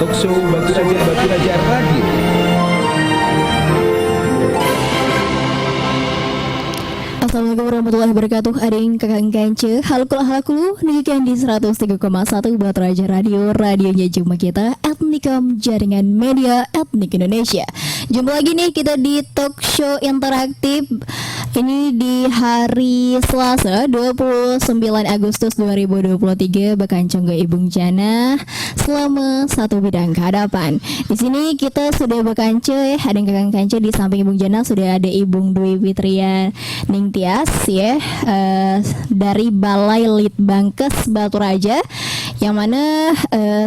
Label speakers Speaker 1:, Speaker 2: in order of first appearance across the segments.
Speaker 1: Talkshow Batu Raja Radio.
Speaker 2: Assalamualaikum warahmatullahi wabarakatuh. Ading kakang kance halakulu nikikan di 103,1 Batu Raja Radio. Radionya Jumpa Kita Etnikam Jaringan Media Etnik Indonesia. Jumpa lagi nih kita di talk show interaktif. Ini di hari Selasa 29 Agustus 2023 Bakancong ke Ibung Jana selama satu bidang kehadapan. Di sini kita sudah bekance, ada kakang kance di samping Ibung Jana sudah ada Ibung Dwi Fitria Ningtyas ya, dari Balai Litbangkes Batu Raja, yang mana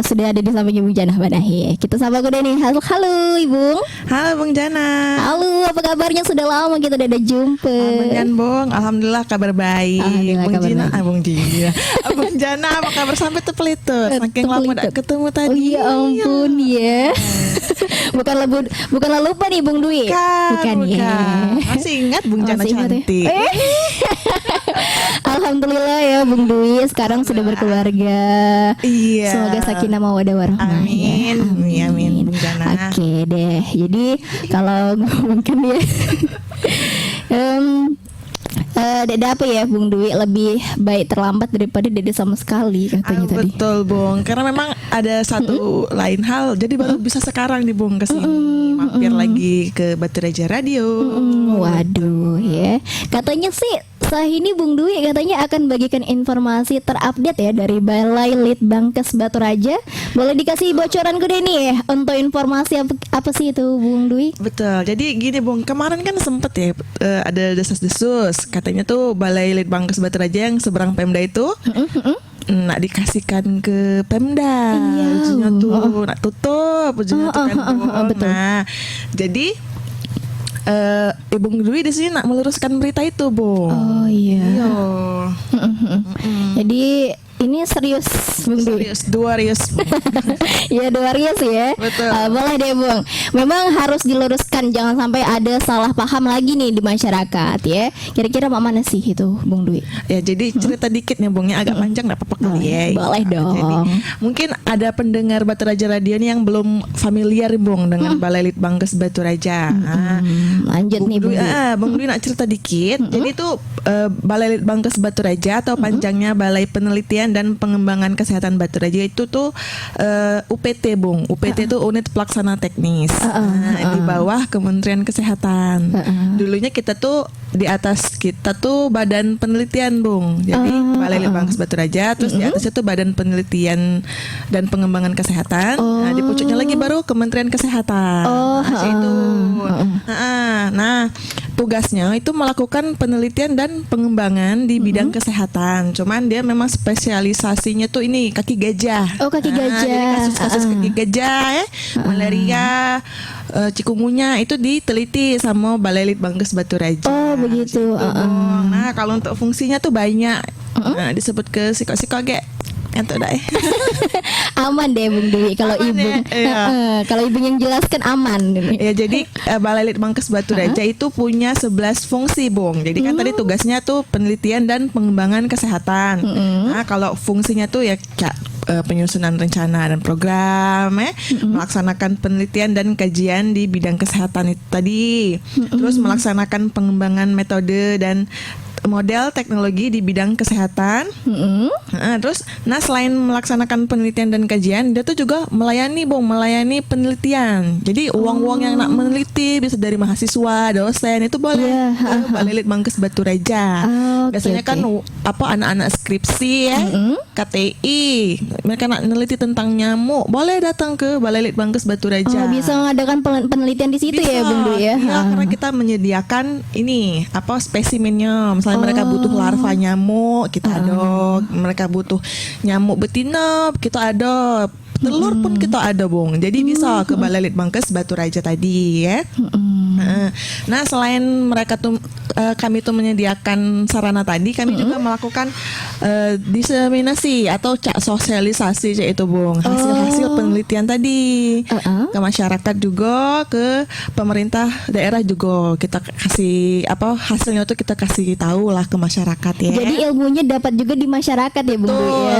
Speaker 2: sudah ada di samping Ibung Jana Banahi. Kita sapa kuda nih. Halo Ibung.
Speaker 3: Halo Bung Jana.
Speaker 2: Halo, apa kabarnya? Sudah lama kita udah ada jumpa.
Speaker 3: Bung, alhamdulillah kabar baik.
Speaker 2: Alhamdulillah,
Speaker 3: Bung
Speaker 2: kabar
Speaker 3: Jina,
Speaker 2: baik.
Speaker 3: Bung Jana, apa kabar sampai terpelitur? Saking lama udah ketemu tadi.
Speaker 2: Oh iya ampun ya. Bukanlah lupa nih Bung Dwi.
Speaker 3: Bukan.
Speaker 2: Ya.
Speaker 3: Masih ingat Bung Jana
Speaker 2: Masih ingat ya?
Speaker 3: cantik.
Speaker 2: Alhamdulillah ya Bung Dwi sekarang sudah berkeluarga.
Speaker 3: Iya.
Speaker 2: Semoga sakinah mawaddah warahmah.
Speaker 3: Amin.
Speaker 2: Ya.
Speaker 3: Amin Bung Jana.
Speaker 2: Oke deh. Jadi kalau mungkin ya Dede apa ya Bung Dwi, lebih baik terlambat daripada Dede sama sekali katanya tadi.
Speaker 3: Betul Bung, karena memang ada satu lain hal, jadi baru bisa sekarang nih Bung kesini mampir lagi ke Batu Raja Radio.
Speaker 2: Waduh ya, katanya sih ini Bung Dwi katanya akan bagikan informasi terupdate ya dari Balai Litbangkes Batu Raja. Boleh dikasih bocoran ke nih ya untuk informasi apa sih itu Bung Dwi?
Speaker 3: Betul, jadi gini Bung, kemarin kan sempet ya ada desas-desus katanya tuh Balai Litbangkes Batu Raja yang seberang Pemda itu nak dikasihkan ke Pemda.
Speaker 2: Iya.
Speaker 3: Ujungnya tuh nak tutup ujungnya tuh kan Bung.
Speaker 2: betul.
Speaker 3: Nah jadi Bung Dwi di sini nak meluruskan berita itu Bung.
Speaker 2: Oh iya.
Speaker 3: Iya.
Speaker 2: Jadi ini serius Bung Dwi.
Speaker 3: Serius.
Speaker 2: Ya serius ya.
Speaker 3: Betul.
Speaker 2: Boleh deh Bung. Memang harus diluruskan, jangan sampai ada salah paham lagi nih di masyarakat ya. Kira-kira mana sih itu Bung Dwi?
Speaker 3: Ya jadi cerita dikit nih Bung, ya agak panjang nggak apa-apa kali ya.
Speaker 2: Boleh dong.
Speaker 3: Jadi mungkin ada pendengar Batu Raja Radio nih yang belum familiar Bung dengan Balai Litbangkes Batu Raja.
Speaker 2: Lanjut nih Bung Dwi.
Speaker 3: Bung Dwi nak cerita dikit. Jadi itu Balai Litbangkes Batu Raja atau panjangnya Balai Penelitian dan Pengembangan Kesehatan Batu Raja itu tuh UPT Bung. UPT itu Unit Pelaksana Teknis. Di bawah Kementerian Kesehatan. Dulunya kita tuh di atas kita tuh Badan Penelitian Bung. Jadi Balai Litbangkes Batu Raja, terus di atasnya tuh Badan Penelitian dan Pengembangan Kesehatan. Nah, di pucuknya lagi baru Kementerian Kesehatan. Itu. Nah, tugasnya itu melakukan penelitian dan pengembangan di bidang kesehatan. Cuman dia memang spesialisasinya tuh ini kaki gajah.
Speaker 2: Oh, kaki gajah.
Speaker 3: Jadi kasus-kasus kaki gajah ya, malaria, cikungunya itu diteliti sama Balai Litbangkes Batu Raja.
Speaker 2: Oh, begitu.
Speaker 3: Nah, kalau untuk fungsinya tuh banyak. Nah, disebut ke siko-siko ge. Entuk dah.
Speaker 2: Aman deh Bung Dwi kalau
Speaker 3: Aman
Speaker 2: Ibu.
Speaker 3: ya,
Speaker 2: Kalau Ibu yang jelaskan aman.
Speaker 3: Ya jadi Balai Litbangkes Batu Raja itu punya 11 fungsi Bung. Jadi kan tadi tugasnya tuh penelitian dan pengembangan kesehatan. Nah kalau fungsinya tuh ya penyusunan rencana dan program melaksanakan penelitian dan kajian di bidang kesehatan itu tadi. Terus melaksanakan pengembangan metode dan model teknologi di bidang kesehatan. Terus selain melaksanakan penelitian dan kajian, dia tuh juga melayani melayani penelitian. Jadi uang-uang yang nak meneliti bisa dari mahasiswa, dosen itu boleh ke Balai Litbangkes Batu Raja. Biasanya kan anak-anak skripsi ya, KTI, mereka nak meneliti tentang nyamuk, boleh datang ke Balai Litbangkes Batu Raja.
Speaker 2: Bisa mengadakan penelitian di situ ya Bung Dwi ya.
Speaker 3: Iya, karena kita menyediakan ini spesimennya. Misalnya mereka butuh larva nyamuk, kita adop. Mereka butuh nyamuk betina, kita adop. Telur pun kita ada Bung. Jadi bisa ke Balai Litbangkes Batu Raja tadi ya. Nah selain mereka tuh kami tuh menyediakan sarana tadi, kami juga melakukan diseminasi atau sosialisasi itu Bung, hasil-hasil penelitian tadi ke masyarakat juga, ke pemerintah daerah juga kita kasih hasilnya tuh kita kasih tahu lah ke masyarakat ya.
Speaker 2: Jadi ilmunya dapat juga di masyarakat ya Bung Dwi ya.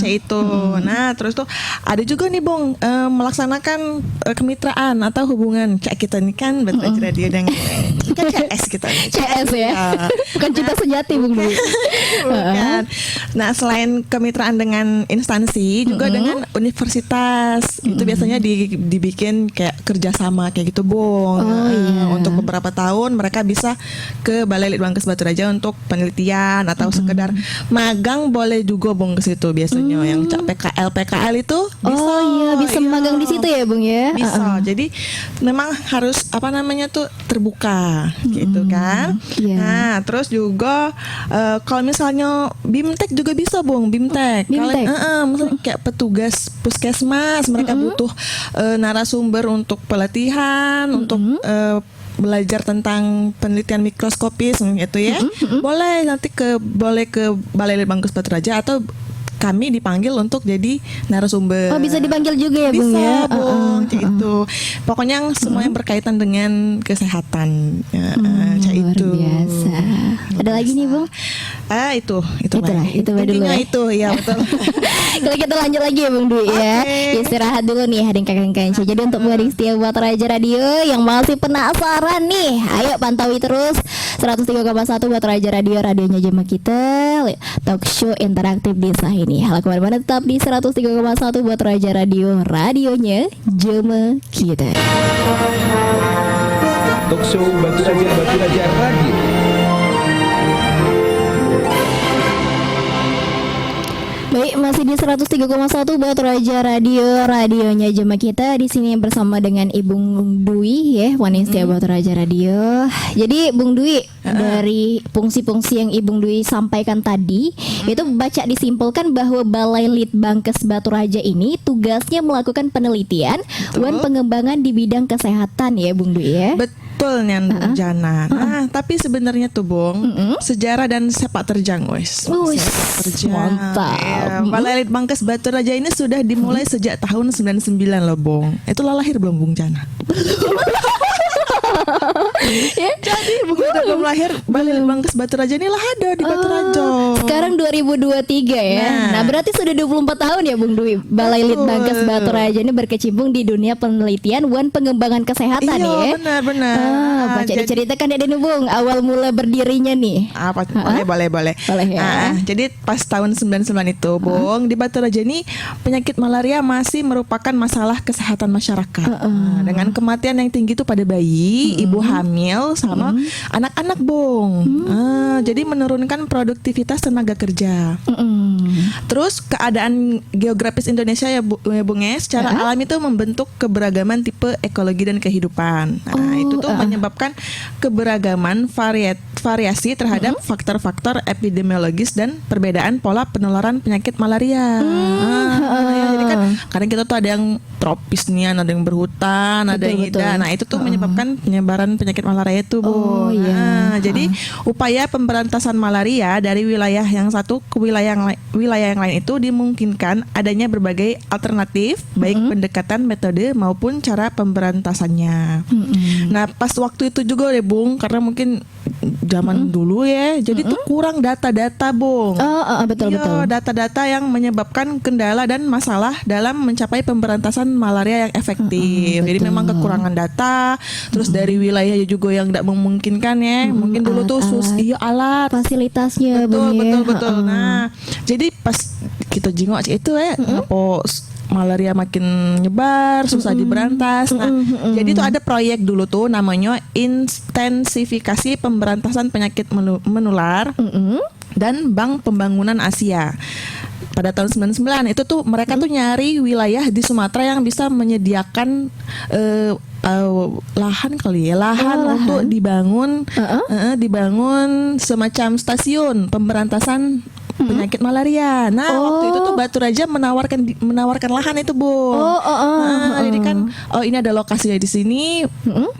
Speaker 3: Cek itu. Nah, terus tuh ada juga nih Bung melaksanakan kemitraan atau hubungan kayak kita nih kan Batu Raja Radio dengan kan CS kita nih.
Speaker 2: CS ya. Bukan cinta sejati Bung Dwi.
Speaker 3: Bukan. Nah, selain kemitraan dengan instansi juga dengan universitas. Itu biasanya dibikin kayak kerjasama kayak gitu Bung. Untuk beberapa tahun mereka bisa ke Balai Litbangkes Batu Raja untuk penelitian atau sekedar magang boleh juga Bung ke situ biasanya. Yang PKL itu
Speaker 2: bisa magang di situ ya Bung ya.
Speaker 3: Bisa. Jadi memang harus tuh terbuka gitu kan. Nah, terus juga kalau misalnya BIMTEK juga bisa Bung, BIMTEK. Misalnya kayak petugas puskesmas mereka butuh narasumber untuk pelatihan, untuk belajar tentang penelitian mikroskopis gitu ya. Boleh nanti ke Balai Litbangkes Batu Raja atau kami dipanggil untuk jadi narasumber.
Speaker 2: Bisa dipanggil juga ya Bung
Speaker 3: Bisa
Speaker 2: ya.
Speaker 3: Bung, itu. Pokoknya semua yang berkaitan dengan kesehatan.
Speaker 2: Luar biasa. Ada lagi nih Bung?
Speaker 3: Itu
Speaker 2: dulu ya.
Speaker 3: Itu ya betul.
Speaker 2: Kalau kita lanjut lagi ya Bung Dwi ya. Istirahat dulu nih Haring Kakang Kanci. Jadi untuk buat setia buat Raja Radio yang masih penasaran nih, ayo pantaui terus 103,1 buat Raja Radio, radionya Jema kita, talk show interaktif desa ini. Halo kemana-mana tetap di 103,1 buat Raja Radio, radionya Jema kita.
Speaker 1: Talk show Batu Raja Radio.
Speaker 2: Baik, masih di 103,1 buat Raja Radio, radionya Jema kita di sini bersama dengan Ibu Dwi ya, wanita buat Raja Radio. Jadi Bung Dwi, dari fungsi-fungsi yang Ibu Dwi sampaikan tadi, itu baca disimpulkan bahwa Balai Litbangkes Batu Raja ini tugasnya melakukan penelitian dan pengembangan di bidang kesehatan ya Bung Dwi ya.
Speaker 3: Betul Nyandung Jana. Nah, tapi sebenarnya tuh Bung, sejarah dan sepak terjang
Speaker 2: mantap.
Speaker 3: Balai Litbangkes Batu Raja ini sudah dimulai sejak tahun 99 loh Bung. Itu lahir belum Bung Jana? Jadi Bung Jana belum lahir, Balai Litbangkes Batu Raja ini lah ada di Batu Raja.
Speaker 2: Sekarang 2023 ya. Nah, berarti sudah 24 tahun ya Bung Dwi. Balai Litbangkes Batu Raja ini berkecimpung di dunia penelitian dan pengembangan kesehatan ya.
Speaker 3: Iya, benar.
Speaker 2: Baca diceritakan ya Bung, awal mula berdirinya nih.
Speaker 3: Boleh ya. Jadi pas tahun 99 itu Bung, di Batu Raja ini penyakit malaria masih merupakan masalah kesehatan masyarakat. Dengan kematian yang tinggi itu pada bayi, ibu hamil sama anak-anak Bung. Jadi menurunkan produktivitas tenaga kerja. Terus keadaan geografis Indonesia ya Bung ya, secara alami itu membentuk keberagaman tipe ekologi dan kehidupan. Itu tuh menyebabkan keberagaman variasi terhadap faktor-faktor epidemiologis dan perbedaan pola penularan penyakit malaria. Jadi kan kadang kita tuh ada yang tropis nih, ada yang berhutan, ada yang tidak. Nah, itu tuh menyebabkan penyebaran penyakit malaria itu, Bu. Jadi upaya pemberantasan malaria dari wilayah yang satu ke wilayah yang lain itu dimungkinkan adanya berbagai alternatif, baik pendekatan metode maupun cara pemberantasannya. Nah, pas waktu itu juga deh, Bung, karena mungkin zaman dulu ya, jadi tuh kurang data-data, Bung.
Speaker 2: Betul.
Speaker 3: Data-data yang menyebabkan kendala dan masalah dalam mencapai pemberantasan malaria yang efektif. Jadi memang kekurangan data, terus dari wilayahnya juga yang tidak memungkinkan ya. Mungkin dulu tuh alat,
Speaker 2: fasilitasnya,
Speaker 3: betul. Nah, jadi pas kita jengok itu malaria makin nyebar, susah diberantas. Nah, jadi tuh ada proyek dulu tuh namanya intensifikasi pemberantasan penyakit menular dan Bank Pembangunan Asia. Pada tahun 99 itu tuh mereka tuh nyari wilayah di Sumatera yang bisa menyediakan lahan untuk dibangun semacam stasiun pemberantasan penyakit malaria. Nah, waktu itu tuh Batu Raja menawarkan lahan itu, Bu. Jadi kan ini ada lokasinya di sini.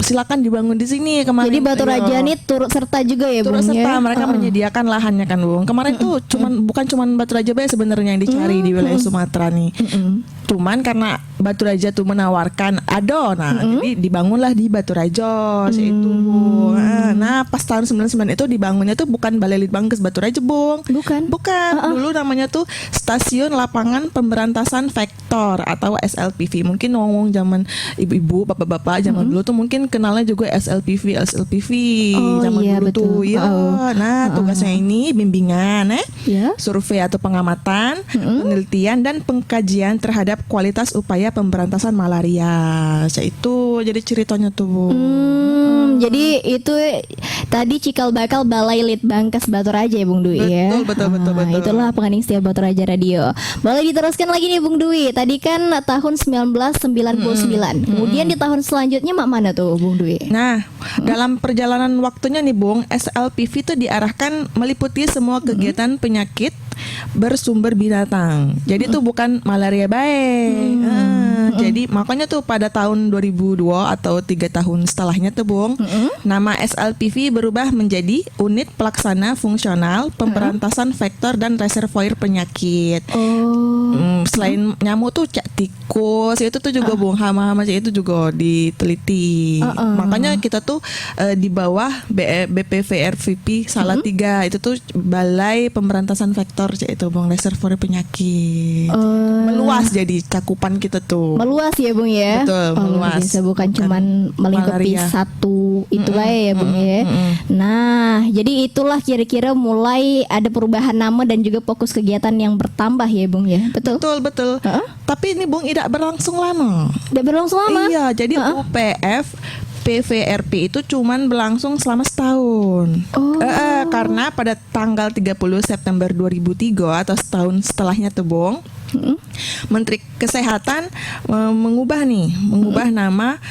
Speaker 3: Silakan dibangun di sini kemarin.
Speaker 2: Jadi Batu Raja ini turut serta juga ya, Bung.
Speaker 3: Turut serta, mereka menyediakan lahannya kan, Bung. Kemarin tuh bukan cuman Batu Raja sebenarnya yang dicari di wilayah Sumatera nih. Cuman karena Batu Raja tuh menawarkan ado, jadi dibangunlah di Batu Raja itu, Bung. Nah, pas tahun 99 itu dibangunnya tuh bukan Balai Litbangkes Batu Raja, Bung.
Speaker 2: Bukan.
Speaker 3: Dulu namanya tuh Stasiun Lapangan Pemberantasan Vektor atau SLPV. Mungkin ngomong zaman ibu-ibu, bapak-bapak zaman dulu tuh mungkin kenalnya juga SLPV zaman
Speaker 2: iya,
Speaker 3: dulu
Speaker 2: betul.
Speaker 3: tuh. Ya, nah tugasnya ini bimbingan, survei atau pengamatan, penelitian dan pengkajian terhadap kualitas upaya pemberantasan malaria. Itu jadi ceritanya tuh, Bu.
Speaker 2: Jadi itu tadi cikal bakal Balai Litbangkes Batu Raja ya, Bung Dwi ya.
Speaker 3: Betul.
Speaker 2: Itulah pengantin setia Batu Raja Radio. Boleh diteruskan lagi nih, Bung Dwi. Tadi kan tahun 1999. Kemudian di tahun selanjutnya mana tuh, Bung Dwi?
Speaker 3: Nah, dalam perjalanan waktunya nih, Bung, SLPV itu diarahkan meliputi semua kegiatan penyakit bersumber binatang. Jadi itu bukan malaria baik. Jadi makanya tuh pada tahun 2002 atau 3 tahun setelahnya tuh, Bung, nama SLPV berubah menjadi Unit Pelaksana Fungsional Pemberantasan Vektor dan Reservoir Penyakit. Selain nyamuk tuh tikus itu tuh juga, Bung, hama-hama itu juga diteliti. Makanya kita tuh di bawah BPVRVP Salatiga itu tuh Balai Pemberantasan Vektor itu, Bung, reservoir penyakit. Meluas jadi cakupan kita tuh.
Speaker 2: Meluas ya, Bung ya.
Speaker 3: Betul, meluas.
Speaker 2: Bisa bukan cuman melingkupi
Speaker 3: malaria.
Speaker 2: Satu itulah ya, Bung ya. Nah, jadi itulah kira-kira mulai ada perubahan nama dan juga fokus kegiatan yang bertambah ya, Bung ya.
Speaker 3: Betul. Tapi ini, Bung, tidak berlangsung lama.
Speaker 2: Tidak berlangsung lama?
Speaker 3: Iya, jadi UPF PVRP itu cuman berlangsung selama setahun. Karena pada tanggal 30 September 2003 atau setahun setelahnya tuh, Bung, Menteri Kesehatan mengubah nama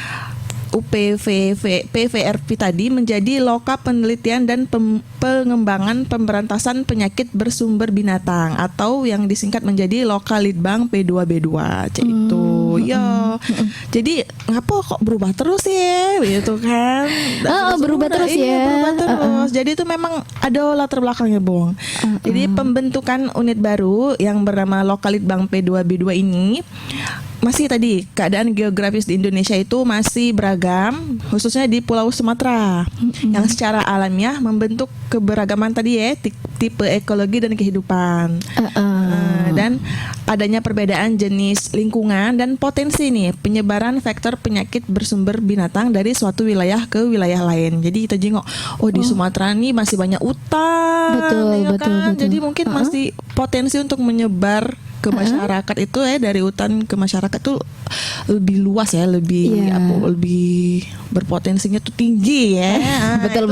Speaker 3: PVRP tadi menjadi Loka Penelitian dan Pengembangan Pemberantasan Penyakit Bersumber Binatang atau yang disingkat menjadi Loka Litbang P2B2 itu. Ya. Jadi ngapa kok berubah terus ya gitu kan?
Speaker 2: Berubah terus ya.
Speaker 3: Berubah terus. Jadi itu memang ada latar belakangnya, Bung. Jadi pembentukan unit baru yang bernama Loka Litbang P2B2 ini masih tadi keadaan geografis di Indonesia itu masih beragam, khususnya di Pulau Sumatera yang secara alamiah membentuk keberagaman tadi ya, tipe ekologi dan kehidupan. Dan adanya perbedaan jenis lingkungan dan potensi nih penyebaran vektor penyakit bersumber binatang dari suatu wilayah ke wilayah lain. Jadi kita jengok, di Sumatera nih masih banyak hutan, betul. Jadi mungkin masih potensi untuk menyebar ke masyarakat itu dari hutan ke masyarakat tuh lebih luas ya, lebih berpotensinya tuh tinggi ya.
Speaker 2: Betul.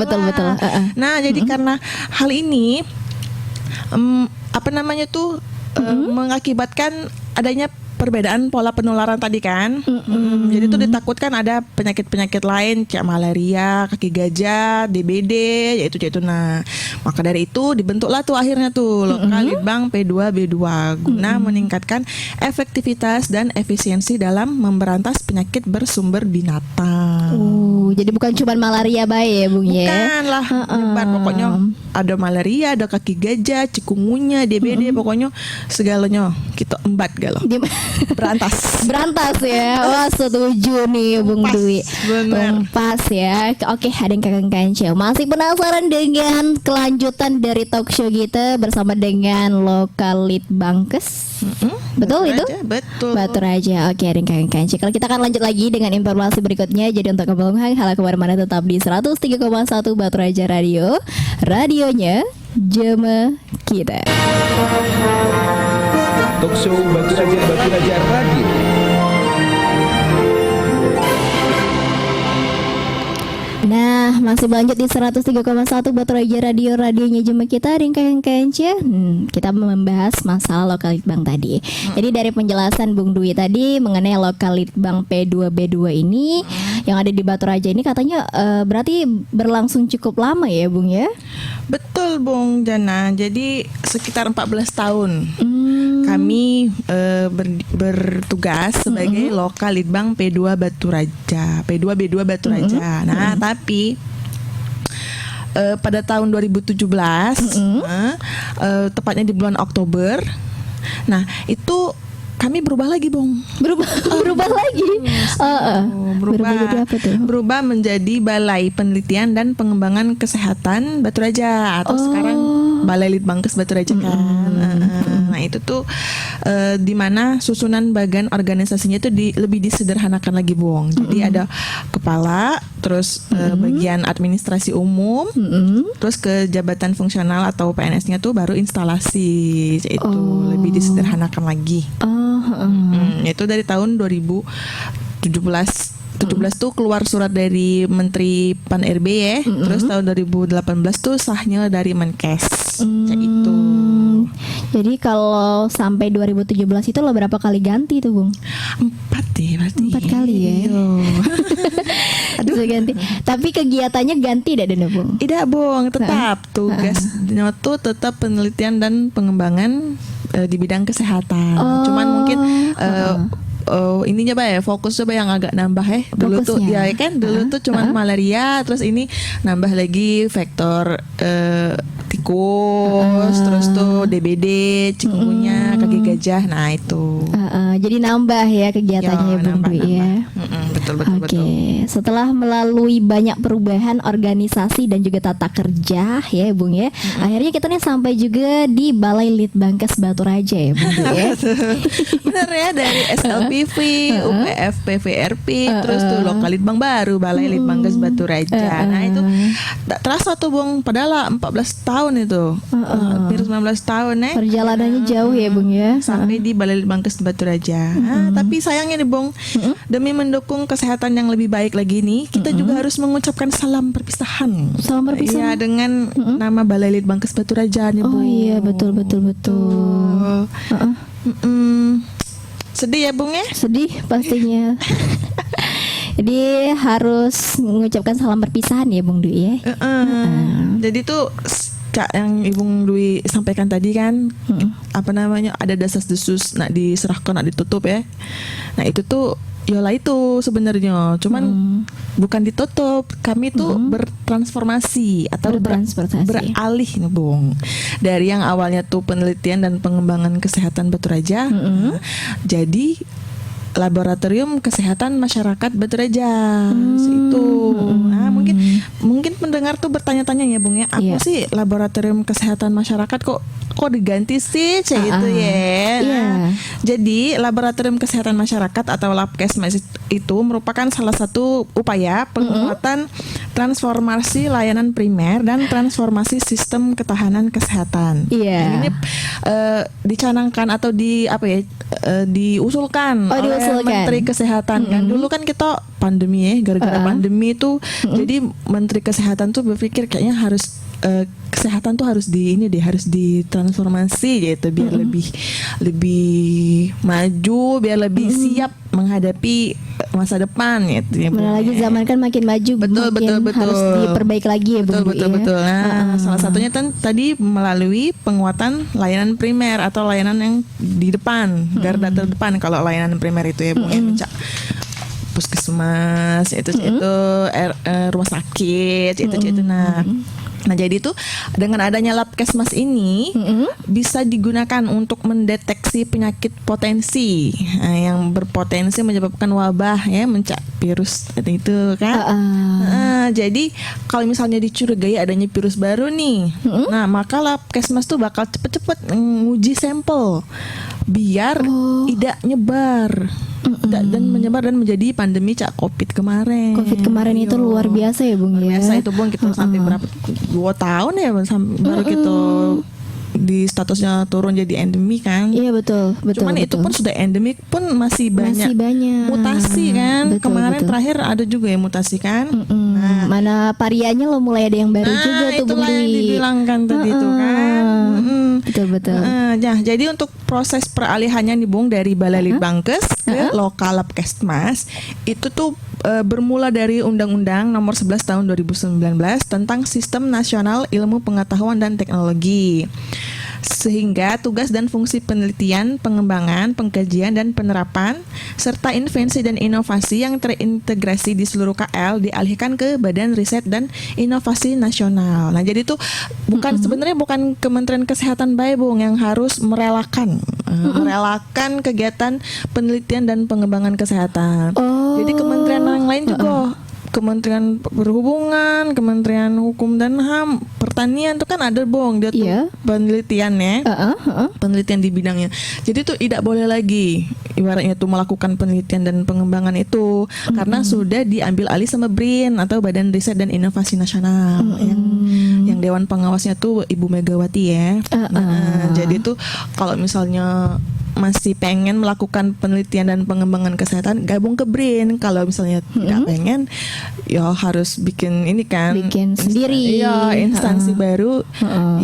Speaker 3: Nah, jadi karena hal ini mengakibatkan adanya perbedaan pola penularan tadi kan. Jadi itu ditakutkan ada penyakit-penyakit lain kayak malaria, kaki gajah, DBD, yaitu. Nah, maka dari itu dibentuklah tuh akhirnya tuh Loka Litbang P2B2 guna meningkatkan efektivitas dan efisiensi dalam memberantas penyakit bersumber binatang.
Speaker 2: Jadi bukan cuma malaria baik ya, Bung ya.
Speaker 3: Bukan lah, pokoknya ada malaria, ada kaki gajah, cikungunya, DBD, pokoknya segalanya kita embat galau. Berantas ya. Wah, setuju nih, Bung Dwi.
Speaker 2: Pas ya. Oke, ada yang kakak kancil. Masih penasaran dengan kelanjutan dari talk show kita bersama dengan Loka Litbangkes? Betul itu?
Speaker 3: Betul.
Speaker 2: Batu Raja. Oke, ada yang kakak kancil. Kalau kita akan lanjut lagi dengan informasi berikutnya. Jadi untuk kebelungan hal kemana-mana tetap di 103,1 Batu Raja Radio. Radionya Jema kita.
Speaker 1: Talk show Batu Raja Radio.
Speaker 2: Nah, masih lanjut di 103,1 Batu Raja Radio, radionya Jema kita. Ringkahan kita membahas masalah Loka Litbang tadi. Jadi dari penjelasan Bung Dwi tadi mengenai Loka Litbang P2B2 ini yang ada di Batu Raja ini katanya berarti berlangsung cukup lama ya, Bung ya?
Speaker 3: Betul, Bung Jana. Jadi sekitar 14 tahun kami bertugas sebagai Loka Litbang P2 Batu Raja, P2B2 Batu Raja. Nah, tapi pada tahun 2017, tepatnya di bulan Oktober, nah itu kami berubah lagi, Bung.
Speaker 2: Berubah lagi. Berubah jadi apa tuh?
Speaker 3: Berubah menjadi Balai Penelitian dan Pengembangan Kesehatan Batu Raja atau sekarang Balai Litbangkes Batu Raja kan. Nah itu tuh di mana susunan bagian organisasinya itu lebih disederhanakan lagi, Bung. Jadi ada kepala, terus bagian administrasi umum, terus ke jabatan fungsional atau PNS-nya tuh baru instalasi, itu lebih disederhanakan lagi. Itu dari tahun 2017 tuh keluar surat dari Menteri Pan RB ya. Terus tahun 2018 tuh sahnya dari Menkes. Kayak itu.
Speaker 2: Jadi kalau sampai 2017 itu lo berapa kali ganti tuh, Bung?
Speaker 3: 4 deh berarti.
Speaker 2: 4 kali ya. Aduh, ganti. Tapi kegiatannya ganti tidak, Bung?
Speaker 3: Tidak, Bung, tetap tugasnya tuh tetap penelitian dan pengembangan di bidang kesehatan. Cuman mungkin ininya fokusnya yang agak nambah dulu tuh ya kan dulu tuh cuman malaria, terus ini nambah lagi vektor tikus, terus tuh DBD, chikungunya, kaki gajah. Nah itu
Speaker 2: jadi nambah ya kegiatannya ya, Bung Dwi ya.
Speaker 3: Betul.
Speaker 2: Setelah melalui banyak perubahan organisasi dan juga tata kerja ya, Bung ya, akhirnya kita nih sampai juga di Balai Litbangkes Batu Raja ya, Bung Dwi ya.
Speaker 3: Benar ya, dari SLPV, UPF, PVRP, terus tuh Lokal Litbang baru Balai Litbangkes Batu Raja. Nah itu tak terasa tuh, Bung, padahal 14 tahun itu, hampir 19 tahun ya.
Speaker 2: Perjalanannya jauh ya, Bung ya.
Speaker 3: Sampai di Balai Litbangkes Batu Raja. Tapi sayangnya nih, Bung, demi mendukung kesehatan yang lebih baik lagi nih, kita juga harus mengucapkan salam perpisahan.
Speaker 2: Salam perpisahan.
Speaker 3: Ya, dengan nama Balai Litbangkes Batu Raja nih, Bung.
Speaker 2: Oh iya, betul.
Speaker 3: Sedih ya, Bung ya?
Speaker 2: Sedih pastinya. Jadi harus mengucapkan salam perpisahan ya, Bung Dwi ya.
Speaker 3: Jadi tuh Kak, yang Ibu Dwi sampaikan tadi kan, apa namanya, ada desas-desus nak diserahkan, nak ditutup ya. Nah itu tuh yola itu sebenarnya, cuman bukan ditutup, kami tuh bertransformasi atau beralih nih, Bung, dari yang awalnya tuh penelitian dan pengembangan kesehatan Batu Raja, jadi Laboratorium Kesehatan Masyarakat Batu Raja. Itu. Nah, mungkin pendengar tuh bertanya-tanya ya, Bung ya, apa sih Laboratorium Kesehatan Masyarakat kok diganti sih gitu ya. Nah, jadi Laboratorium Kesehatan Masyarakat atau Labkesmas itu merupakan salah satu upaya penguatan transformasi layanan primer dan transformasi sistem ketahanan kesehatan. Ini dicanangkan atau diusulkan oleh Menteri Kesehatan kan. Dulu kan kita pandemi ya, gara-gara pandemi itu jadi Menteri Kesehatan tuh berpikir kayaknya harus kesehatan tuh harus ditransformasi gitu, biar lebih maju, biar lebih siap menghadapi masa depan gitu ya.
Speaker 2: Mana lagi zaman kan makin maju,
Speaker 3: betul.
Speaker 2: Harus diperbaiki lagi ya, Bung.
Speaker 3: Betul. Nah, salah satunya tadi melalui penguatan layanan primer atau layanan yang di depan, garda terdepan kalau layanan primer itu ya, Bung, puskesmas itu rumah sakit itu. Nah jadi itu dengan adanya Labkesmas ini bisa digunakan untuk mendeteksi penyakit potensi yang berpotensi menyebabkan wabah ya, virus itu kan. Jadi kalau misalnya dicurigai adanya virus baru nih, nah maka Labkesmas tuh bakal cepet-cepet nguji sampel biar tidak nyebar. Dan menyebar dan menjadi pandemi COVID kemarin.
Speaker 2: COVID kemarin itu luar biasa ya, Bung ya.
Speaker 3: Biasa itu, Bung, kita sampai berapa 2 tahun ya baru kita di statusnya turun jadi endemi kan. Iya betul. Cuman itu pun sudah endemik pun masih banyak mutasi kan. Kemarin terakhir ada juga yang mutasi kan.
Speaker 2: Nah, mana variannya lo mulai ada yang baru juga tuh, Bung Dwi.
Speaker 3: Yang dibilangkan tadi itu kan.
Speaker 2: Betul.
Speaker 3: Nah, jadi untuk proses peralihannya nih, Bung, dari Balai Litbangkes ke Lokal Labkesmas itu tuh bermula dari Undang-Undang Nomor 11 Tahun 2019 tentang Sistem Nasional Ilmu Pengetahuan dan Teknologi. Sehingga tugas dan fungsi penelitian, pengembangan, pengkajian dan penerapan serta invensi dan inovasi yang terintegrasi di seluruh KL dialihkan ke Badan Riset dan Inovasi Nasional. Nah, jadi itu sebenarnya bukan Kementerian Kesehatan bae Bung yang harus merelakan kegiatan penelitian dan pengembangan kesehatan. Jadi kementerian yang lain juga Kementerian Perhubungan, Kementerian Hukum dan HAM, Pertanian itu kan ada Bung dia tuh penelitiannya, penelitian di bidangnya. Jadi tuh tidak boleh lagi ibaratnya tuh melakukan penelitian dan pengembangan itu karena sudah diambil alih sama BRIN atau Badan Riset dan Inovasi Nasional yang dewan pengawasnya tuh Ibu Megawati ya. Jadi tuh kalau misalnya masih pengen melakukan penelitian dan pengembangan kesehatan gabung ke BRIN. Kalau misalnya tidak pengen ya harus bikin
Speaker 2: sendiri.
Speaker 3: Iya, instansi baru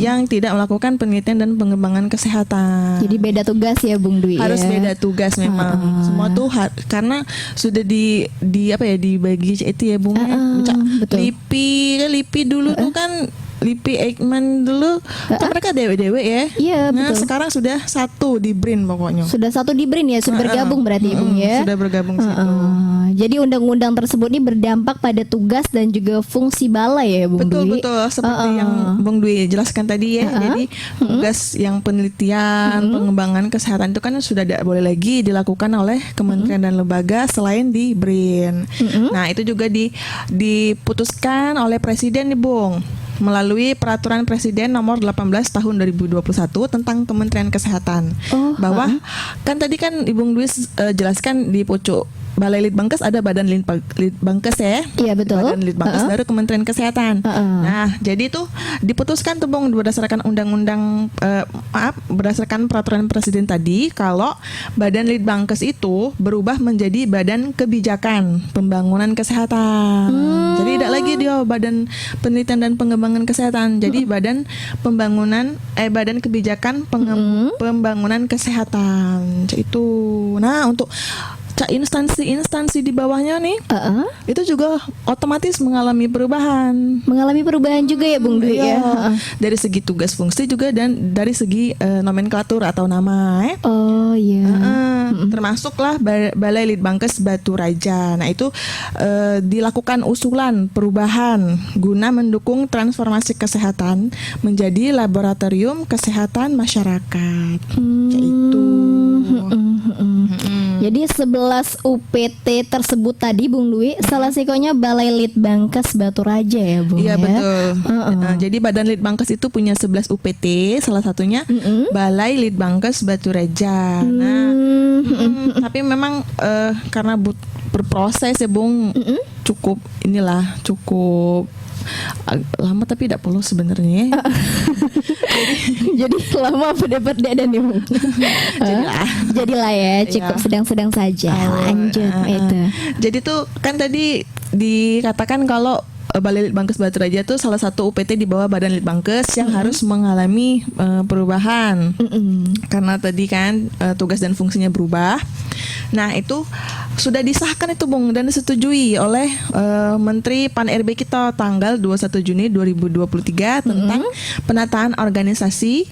Speaker 3: yang tidak melakukan penelitian dan pengembangan kesehatan.
Speaker 2: Jadi beda tugas ya Bung Dwi.
Speaker 3: Harus beda tugas memang. Semua tuh karena sudah dibagi itu ya Bung. LIPI dulu tuh kan LIPI Eijkman dulu kan mereka dewe-dewe ya.
Speaker 2: Iya,
Speaker 3: nah,
Speaker 2: betul.
Speaker 3: sekarang sudah satu di BRIN pokoknya.
Speaker 2: Sudah satu di BRIN ya, sudah bergabung berarti Bung ya.
Speaker 3: Sudah bergabung situ.
Speaker 2: Jadi undang-undang tersebut ini berdampak pada tugas dan juga fungsi balai ya Bung Dwi.
Speaker 3: Betul seperti yang Bung Dwi jelaskan tadi ya. Jadi tugas yang penelitian, pengembangan kesehatan itu kan sudah tidak boleh lagi dilakukan oleh kementerian dan lembaga selain di BRIN. Nah, itu juga diputuskan oleh Presiden nih Bung melalui Peraturan Presiden nomor 18 tahun 2021 tentang Kementerian Kesehatan. Bahwa kan tadi kan Ibu Dwi jelaskan di pucuk Balai Litbangkes ada Badan Litbangkes ya.
Speaker 2: Iya betul.
Speaker 3: Badan Litbangkes baru Kementerian Kesehatan. Nah, jadi itu diputuskan tuh Bung berdasarkan berdasarkan Peraturan Presiden tadi kalau Badan Litbangkes itu berubah menjadi Badan Kebijakan Pembangunan Kesehatan. Jadi tidak lagi dia Badan Penelitian dan Pengembangan Kesehatan. Jadi Badan Badan Kebijakan Pembangunan Kesehatan. Itu. Nah, untuk instansi di bawahnya nih itu juga otomatis mengalami perubahan
Speaker 2: juga ya Bung Dwi ya.
Speaker 3: Dari segi tugas fungsi juga dan dari segi nomenklatur atau nama termasuklah Balai Litbangkes Batu Raja. Nah itu dilakukan usulan perubahan guna mendukung transformasi kesehatan menjadi laboratorium kesehatan masyarakat.
Speaker 2: Jadi 11 UPT tersebut tadi Bung Dwi salah satunya Balai Litbangkes Batu Raja ya Bung.
Speaker 3: Iya betul. Jadi Badan Litbangkes itu punya 11 UPT, salah satunya Balai Litbangkes Batu Raja. Tapi memang karena berproses ya Bung, cukup lama tapi tidak perlu sebenarnya.
Speaker 2: Jadi lama pendapat dan Bung. Jadilah ya, cukup sedang-sedang saja. Lanjut itu.
Speaker 3: Jadi tuh kan tadi dikatakan kalau Balai Litbangkes Batu Raja itu salah satu UPT di bawah Badan Litbangkes yang harus mengalami perubahan karena tadi kan tugas dan fungsinya berubah. Nah itu sudah disahkan itu Bung dan disetujui oleh Menteri Pan-RB kita tanggal 21 Juni 2023 tentang penataan organisasi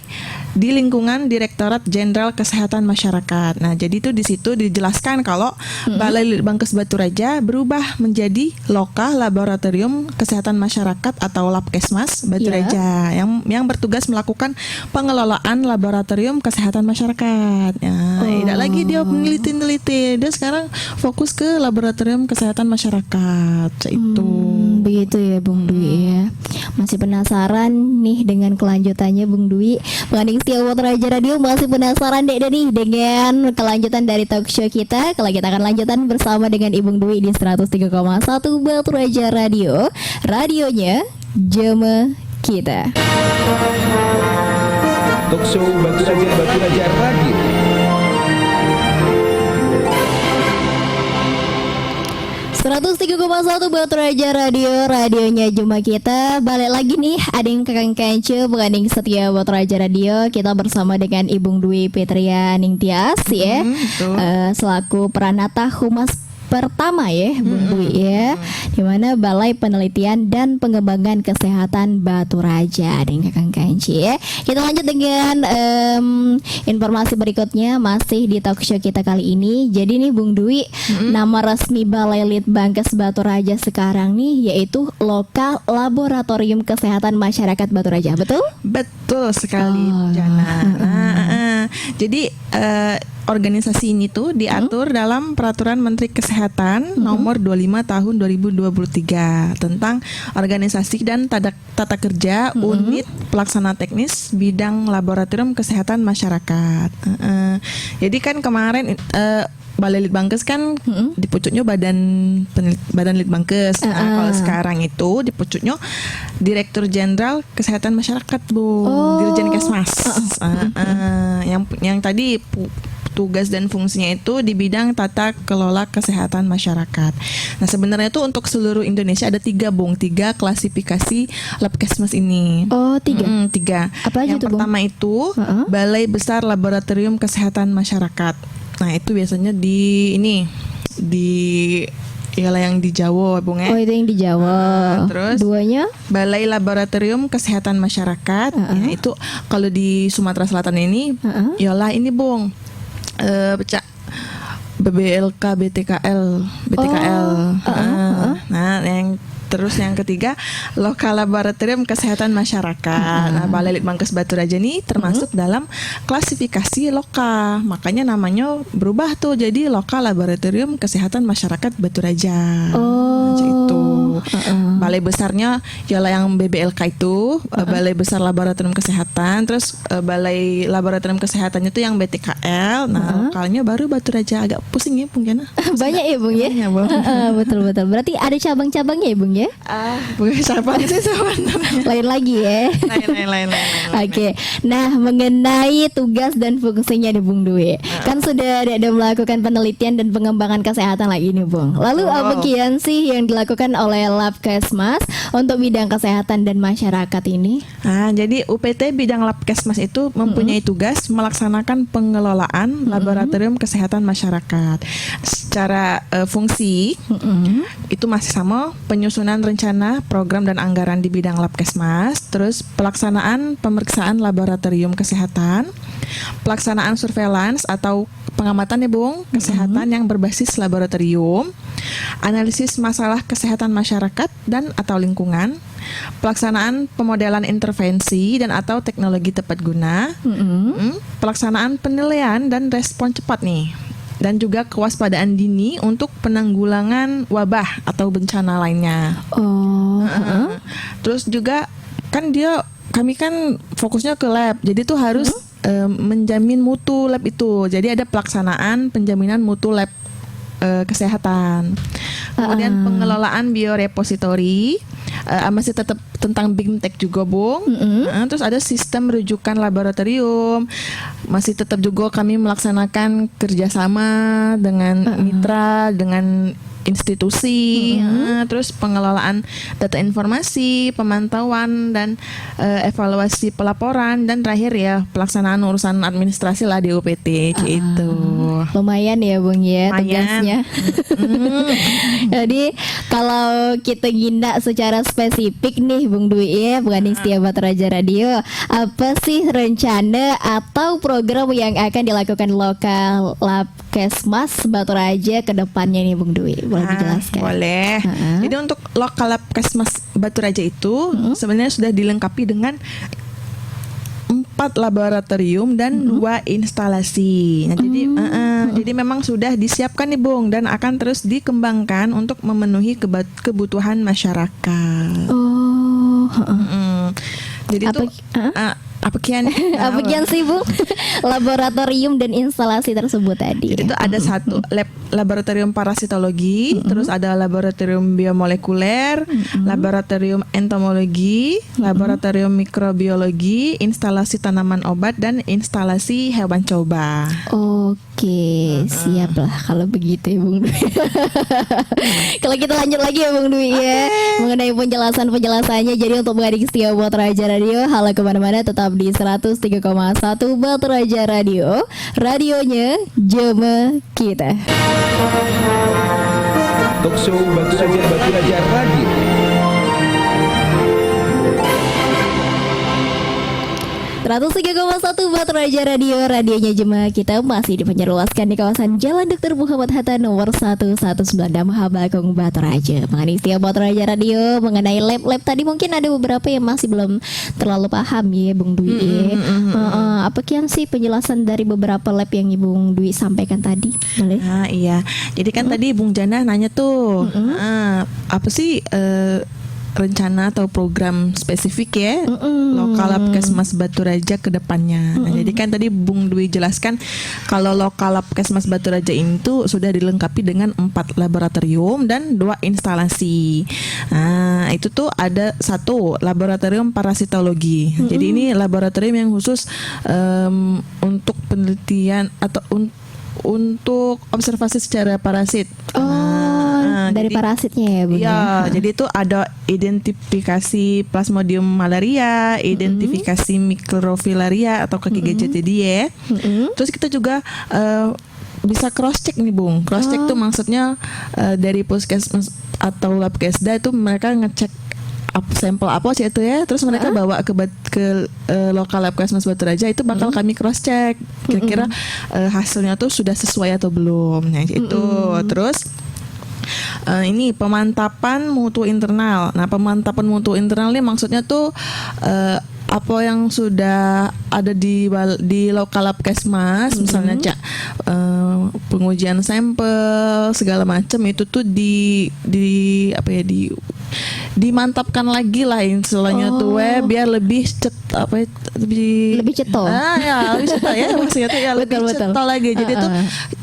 Speaker 3: di lingkungan Direktorat Jenderal Kesehatan Masyarakat. Nah jadi itu di situ dijelaskan kalau Balai Litbangkes Batu Raja berubah menjadi Loka Laboratorium Kesehatan Masyarakat atau Labkesmas Batu Raja yang bertugas melakukan pengelolaan laboratorium kesehatan masyarakat. Tidak lagi dia meneliti, dia sekarang fokus ke laboratorium kesehatan masyarakat. Itu.
Speaker 2: Begitu ya Bung Dwi ya. Masih penasaran nih dengan kelanjutannya Bung Dwi. Pengading setia Batu Raja Radio masih penasaran nih dengan kelanjutan dari talk show kita. Kalau kita akan lanjutan bersama dengan Ibu Dwi di 103,1 Batu Raja Radio. Radionya Jema kita.
Speaker 1: Talk show Batu Raja Radio.
Speaker 2: satu Batu Raja Radio, radionya Jema kita. Balik lagi nih, ada yang kakang kance pengading setia Batu Raja Radio. Kita bersama dengan Ibu Dwi Petria Ningtyas ya, selaku Pranata Humas pertama ya Bung Dwi ya, di mana Balai Penelitian dan Pengembangan Kesehatan Batu Raja dan Kakang Kanci ya. Kita lanjut dengan informasi berikutnya masih di talk show kita kali ini. Jadi nih Bung Dwi, nama resmi Balai Litbangkes Batu Raja sekarang nih yaitu Lokal Laboratorium Kesehatan Masyarakat Batu Raja, betul?
Speaker 3: Betul sekali, Jana. Jadi organisasi ini tuh diatur dalam Peraturan Menteri Kesehatan nomor 25 tahun 2023 tentang organisasi dan tata kerja unit pelaksana teknis bidang laboratorium kesehatan masyarakat. Jadi kan kemarin Balai Litbangkes kan di pucuknya Badan Litbangkes. Kalau sekarang itu di pucuknya Direktur Jenderal Kesehatan Masyarakat, Bu. Dirjen Kesmas. Yang tadi tugas dan fungsinya itu di bidang tata kelola kesehatan masyarakat. Nah sebenarnya itu untuk seluruh Indonesia ada 3 klasifikasi Labkesmas ini.
Speaker 2: Oh 3?
Speaker 3: 3.
Speaker 2: Apa aja
Speaker 3: yang
Speaker 2: tuh,
Speaker 3: pertama itu Balai Besar Laboratorium Kesehatan Masyarakat. Nah itu biasanya di ialah yang di Jawa, Bung ya.
Speaker 2: Oh itu yang di Jawa.
Speaker 3: Terus
Speaker 2: duanya
Speaker 3: Balai Laboratorium Kesehatan Masyarakat. Ya, itu kalau di Sumatera Selatan ini ialah ini, Bung. BBLK BTKL. Nah, yang ketiga Lokal Laboratorium Kesehatan Masyarakat. Nah, Balai Litbangkes Batu Raja ini termasuk dalam klasifikasi lokal. Makanya namanya berubah tuh jadi Lokal Laboratorium Kesehatan Masyarakat Batu Raja. Itu. Balai besarnya ialah yang BBLK itu, Balai Besar Laboratorium Kesehatan, terus Balai Laboratorium Kesehatannya itu yang BTKL. Nah, lokalnya baru Batu Raja. Agak pusing ya, Bung Jana.
Speaker 2: Banyak ya, Bung ya?
Speaker 3: Banyak, Bung.
Speaker 2: Betul. Berarti ada cabang-cabangnya ya, Bung ya?
Speaker 3: Bukan cabang itu sebenarnya.
Speaker 2: Lain lagi ya.
Speaker 3: Lain.
Speaker 2: Oke. Nah, mengenai tugas dan fungsinya nih Bung Dwi. Kan sudah ada melakukan penelitian dan pengembangan kesehatan lagi nih, Bung. Lalu apa kian sih yang dilakukan oleh Labkesmas untuk bidang kesehatan dan masyarakat ini?
Speaker 3: Nah, jadi UPT bidang Labkesmas itu mempunyai tugas melaksanakan pengelolaan laboratorium kesehatan masyarakat. Secara fungsi itu masih sama, penyusunan rencana, program dan anggaran di bidang Labkesmas, terus pelaksanaan pemeriksaan laboratorium kesehatan, pelaksanaan surveillance atau pengamatan ya, Bung, kesehatan yang berbasis laboratorium, analisis masalah kesehatan masyarakat dan atau lingkungan, pelaksanaan pemodelan intervensi dan atau teknologi tepat guna, pelaksanaan penilaian dan respon cepat nih, dan juga kewaspadaan dini untuk penanggulangan wabah atau bencana lainnya. Terus juga kan kami kan fokusnya ke lab, jadi tuh harus menjamin mutu lab itu. Jadi ada pelaksanaan penjaminan mutu lab kesehatan. Kemudian pengelolaan biorepositori, masih tetap tentang BIMTEK juga, Bung. Terus ada sistem rujukan laboratorium, masih tetap juga kami melaksanakan kerjasama dengan mitra, dengan institusi, terus pengelolaan data informasi, pemantauan dan evaluasi pelaporan, dan terakhir ya pelaksanaan urusan administrasi lah di UPT gitu.
Speaker 2: Lumayan ya, Bung ya, tugasnya. Jadi kalau kita gindak secara spesifik nih Bung Dwi ya, bukan Setia Batu Raja Radio, apa sih rencana atau program yang akan dilakukan Lokal Labkesmas Batu Raja ke depannya nih Bung Dwi? Boleh dijelaskan?
Speaker 3: Boleh. Jadi untuk Lokal Labkesmas Batu Raja itu sebenarnya sudah dilengkapi dengan 4 laboratorium dan 2 instalasi. Nah, jadi memang sudah disiapkan nih, Bung, dan akan terus dikembangkan untuk memenuhi kebutuhan masyarakat. Jadi apa kian
Speaker 2: sih, Bung? Laboratorium dan instalasi tersebut tadi.
Speaker 3: Jadi itu ada satu laboratorium parasitologi, terus ada laboratorium biomolekuler, laboratorium entomologi, laboratorium mikrobiologi, instalasi tanaman obat, dan instalasi hewan coba.
Speaker 2: Oke, siap lah kalau begitu ya, Bung Dwi. Kalau kita lanjut lagi ya, Bung Dwi ya, mengenai penjelasannya. Jadi untuk mengadik Setia Batu Raja Radio, halo kemana-mana, tetap di 103,1 Batu Raja Radio, radionya Jema kita.
Speaker 1: Talkshow Batu Raja Radio.
Speaker 2: Ratus 3,1 Batu Raja Radio, radionya Jemaah kita masih dipenyeruaskan di kawasan Jalan Dr. Muhammad Hatta nomor 119 Damaha Bagong Batu Raja. Mengenai setiap Batu Raja Radio mengenai lab tadi mungkin ada beberapa yang masih belum terlalu paham ya Bung Dwi. Apa kian sih penjelasan dari beberapa lab yang Bung Dwi sampaikan tadi? Boleh?
Speaker 3: Nah, iya. Jadi kan tadi Bung Jana nanya tuh, apa sih rencana atau program spesifik ya lokal Labkesmas Batu Raja ke depannya. Nah, jadi kan tadi Bung Dwi jelaskan kalau lokal Labkesmas Batu Raja itu sudah dilengkapi dengan 4 laboratorium dan 2 instalasi. Nah, itu tuh ada 1 laboratorium parasitologi. Jadi ini laboratorium yang khusus untuk penelitian atau untuk observasi secara parasit.
Speaker 2: Dari
Speaker 3: jadi,
Speaker 2: parasitnya ya Bung.
Speaker 3: Iya, jadi itu ada identifikasi Plasmodium malaria, identifikasi Microfilaria atau kaki gajah tadi ya. Terus kita juga bisa cross check nih Bung. Cross check tuh maksudnya dari puskesmas atau labkesda itu mereka ngecek sampel apa sih itu ya, terus mereka bawa ke lokal Labkesmas Batu Raja, itu bakal kami cross check kira-kira hasilnya tuh sudah sesuai atau belum. Nah itu terus ini pemantapan mutu internal. Nah pemantapan mutu internal ini maksudnya tuh apa yang sudah ada di lokal Labkesmas, misalnya Cak pengujian sampel segala macam itu tuh dimantapkan lagi lah istilahnya tuh biar lebih lebih ceto. Lebih ceto ya maksudnya tuh ya lebih ceto lagi. Jadi tuh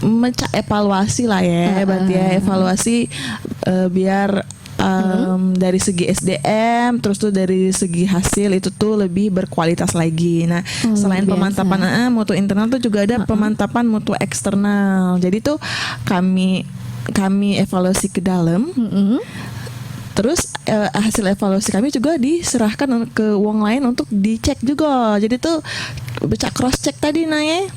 Speaker 3: mencak evaluasi lah ya, berarti ya evaluasi biar dari segi SDM terus tuh dari segi hasil itu tuh lebih berkualitas lagi. Nah, selain pemantapan mutu internal tuh juga ada pemantapan mutu eksternal. Jadi tuh kami evaluasi ke dalam. Terus hasil evaluasi kami juga diserahkan ke uang lain untuk dicek juga. Jadi tuh baca cross check tadi nanya.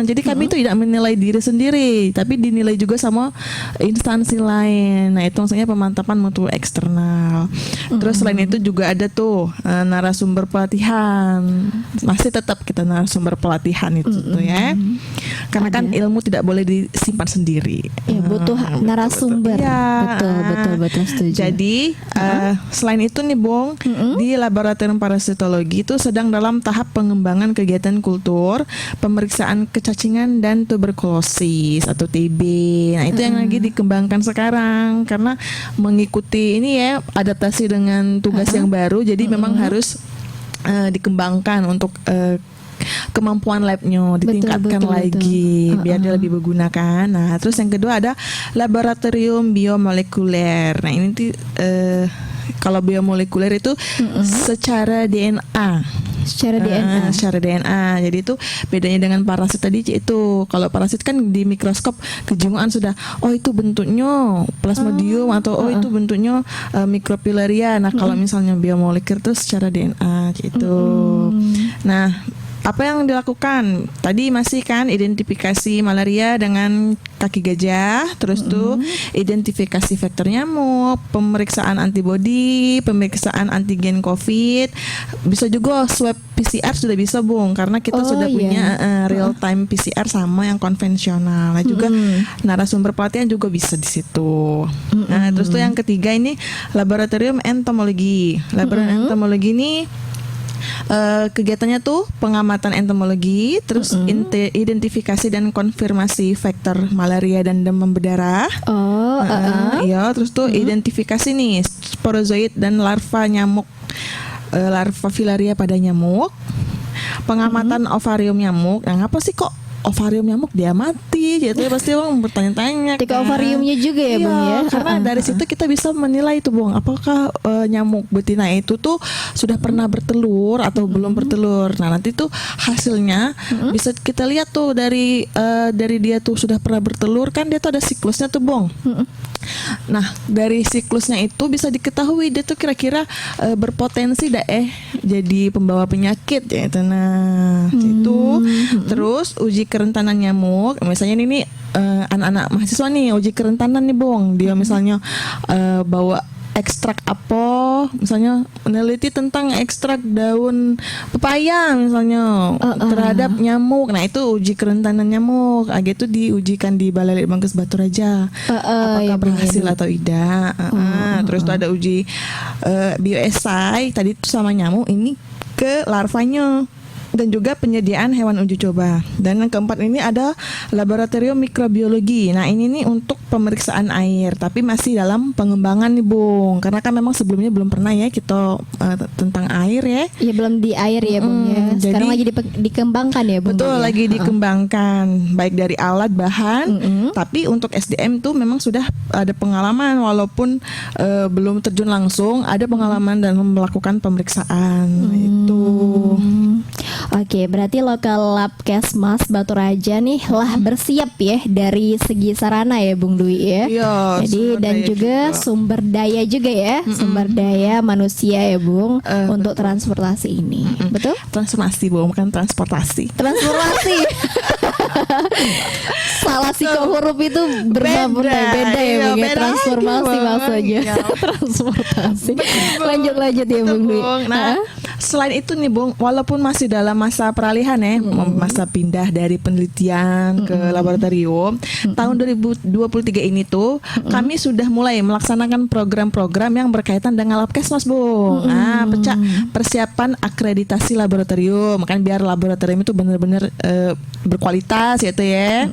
Speaker 3: Jadi kami itu tidak menilai diri sendiri, tapi dinilai juga sama instansi lain. Nah itu maksudnya pemantapan mutu eksternal. Terus selain itu juga ada tuh narasumber pelatihan. Masih tetap kita narasumber pelatihan itu tuh ya. Karena kan ilmu tidak boleh disimpan sendiri.
Speaker 2: Ya, butuh narasumber.
Speaker 3: Ya.
Speaker 2: Betul setuju.
Speaker 3: Jadi selain itu nih Bung, di laboratorium parasitologi itu sedang dalam tahap pengembangan kegiatan kultur, pemeriksaan kecacingan dan tuberkulosis atau TB. Nah itu yang lagi dikembangkan sekarang karena mengikuti ini ya adaptasi dengan tugas yang baru. Jadi memang harus dikembangkan untuk kemampuan labnya ditingkatkan lagi biar dia lebih bergunakan. Nah terus yang kedua ada laboratorium biomolekuler. Nah ini tuh kalau biomolekuler itu secara DNA. Secara DNA. Jadi itu bedanya dengan parasit tadi itu. Kalau parasit kan di mikroskop kejiwaan sudah itu bentuknya plasmodium atau itu bentuknya microfilaria. Nah, kalau misalnya biomolekuler itu secara DNA gitu. Nah, apa yang dilakukan? Tadi masih kan identifikasi malaria dengan kaki gajah, terus tuh identifikasi vektor nyamuk, pemeriksaan antibodi, pemeriksaan antigen COVID, bisa juga swab PCR sudah bisa Bung, karena kita sudah punya real time PCR sama yang konvensional. Nah juga narasumber pelatihan juga bisa di situ. Nah terus tuh yang ketiga ini laboratorium entomologi. Laboratorium entomologi ini kegiatannya tuh pengamatan entomologi, terus identifikasi dan konfirmasi vektor malaria dan demam berdarah. Iya, terus tuh identifikasi nih sporozoid dan larva nyamuk, larva filaria pada nyamuk. Pengamatan ovarium nyamuk. Nah, apa sih kok ovarium nyamuk dia mati? Jadi pasti orang bertanya-tanya.
Speaker 2: Di ovariumnya juga ya Bung ya.
Speaker 3: Karena dari situ kita bisa menilai tuh Bung, apakah nyamuk betina itu tuh sudah pernah bertelur atau belum bertelur. Nah nanti tuh hasilnya bisa kita lihat tuh dari dia tuh sudah pernah bertelur kan dia tuh ada siklusnya tuh Bung. Nah dari siklusnya itu bisa diketahui dia tuh kira-kira berpotensi jadi pembawa penyakit ya itu. Nah itu terus uji kerentanan nyamuk. Misalnya ini anak-anak mahasiswa nih uji kerentanan nih Bung. Dia misalnya bawa ekstrak apa, misalnya meneliti tentang ekstrak daun pepaya misalnya terhadap nyamuk. Nah itu uji kerentanan nyamuk. Itu diujikan di Balai Litbangkes Batu Raja. Apakah berhasil atau tidak. Terus tuh ada uji bioesai tadi tuh sama nyamuk ini ke larvanya. Dan juga penyediaan hewan uji coba. Dan yang keempat ini ada laboratorium mikrobiologi. Nah ini nih untuk pemeriksaan air, tapi masih dalam pengembangan nih Bung. Karena kan memang sebelumnya belum pernah ya kita tentang air ya.
Speaker 2: Iya belum di air ya Bung ya. Sekarang lagi dikembangkan ya Bung.
Speaker 3: Betul, lagi dikembangkan baik dari alat bahan, tapi untuk SDM tuh memang sudah ada pengalaman walaupun belum terjun langsung, ada pengalaman dalam melakukan pemeriksaan itu.
Speaker 2: Oke, berarti lokal Labkesmas Batu Raja nih lah bersiap ya dari segi sarana ya Bung Dwi ya.
Speaker 3: Iya,
Speaker 2: jadi dan juga sumber daya juga ya, sumber daya manusia ya Bung untuk transportasi ini. Betul?
Speaker 3: Transformasi Bung, bukan transportasi.
Speaker 2: Transportasi. Salah sih kok huruf itu beda ya Bung ya. Transformasi maksudnya. Transportasi. Lanjut ya Bung Dwi.
Speaker 3: Nah, selain itu nih Bung, walaupun masih dalam masa peralihan ya, masa pindah dari penelitian ke laboratorium, tahun 2023 ini tuh kami sudah mulai melaksanakan program-program yang berkaitan dengan Labkesmas Bung. Nah, persiapan akreditasi laboratorium, kan biar laboratorium itu benar-benar berkualitas gitu ya.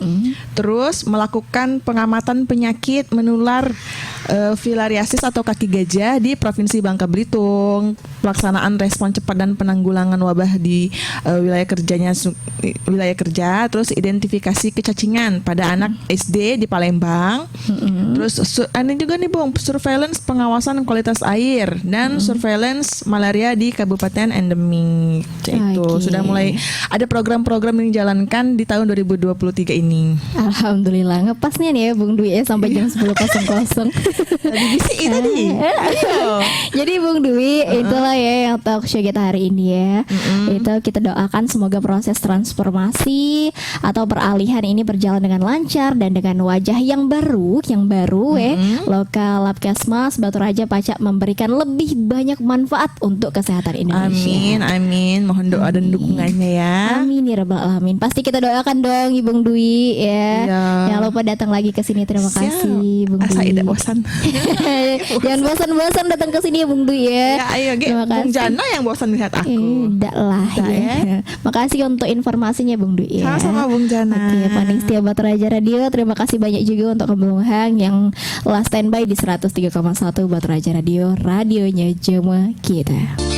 Speaker 3: Terus melakukan pengamatan penyakit menular filariasis atau kaki gajah di Provinsi Bangka Belitung, pelaksanaan respon cepat dan penanggulangan wabah di wilayah kerja, terus identifikasi kecacingan pada anak SD di Palembang. Terus ini juga nih Bung, surveillance pengawasan kualitas air dan surveillance malaria di kabupaten endemik. Itu sudah mulai ada program-program yang dijalankan di tahun 2023 ini.
Speaker 2: Alhamdulillah ngepas nih ya Bung Dwi ya sampai jam 10.00.
Speaker 3: Tadi bisi tadi.
Speaker 2: Jadi Bung Dwi itulah ya yang talk show kita hari ini ya. Itu kita doakan semoga proses transformasi atau peralihan ini berjalan dengan lancar dan dengan wajah yang baru lokal Labkesmas Batu Raja Pacak memberikan lebih banyak manfaat untuk kesehatan Indonesia.
Speaker 3: Amin. Mohon doa dan dukungannya ya.
Speaker 2: Amin ya rabbal alamin. Pasti kita doakan dong Bung Dwi ya. Jangan lupa datang lagi ke sini. Terima kasih Bung Dwi.
Speaker 3: Tidak bosan.
Speaker 2: Jangan bosan-bosan datang ke sini ya Bung Dwi ya.
Speaker 3: Ayo Bung Jana yang bosan lihat aku.
Speaker 2: Tidak lah ya. Makasih untuk informasinya Bung Dwi ya.
Speaker 3: Sama-sama Bung Jana.
Speaker 2: Oke, Paning setia Batu Raja Radio. Terima kasih banyak juga untuk Bung Hang yang last standby di 103,1 Batu Raja Radio, radionya Jema kita.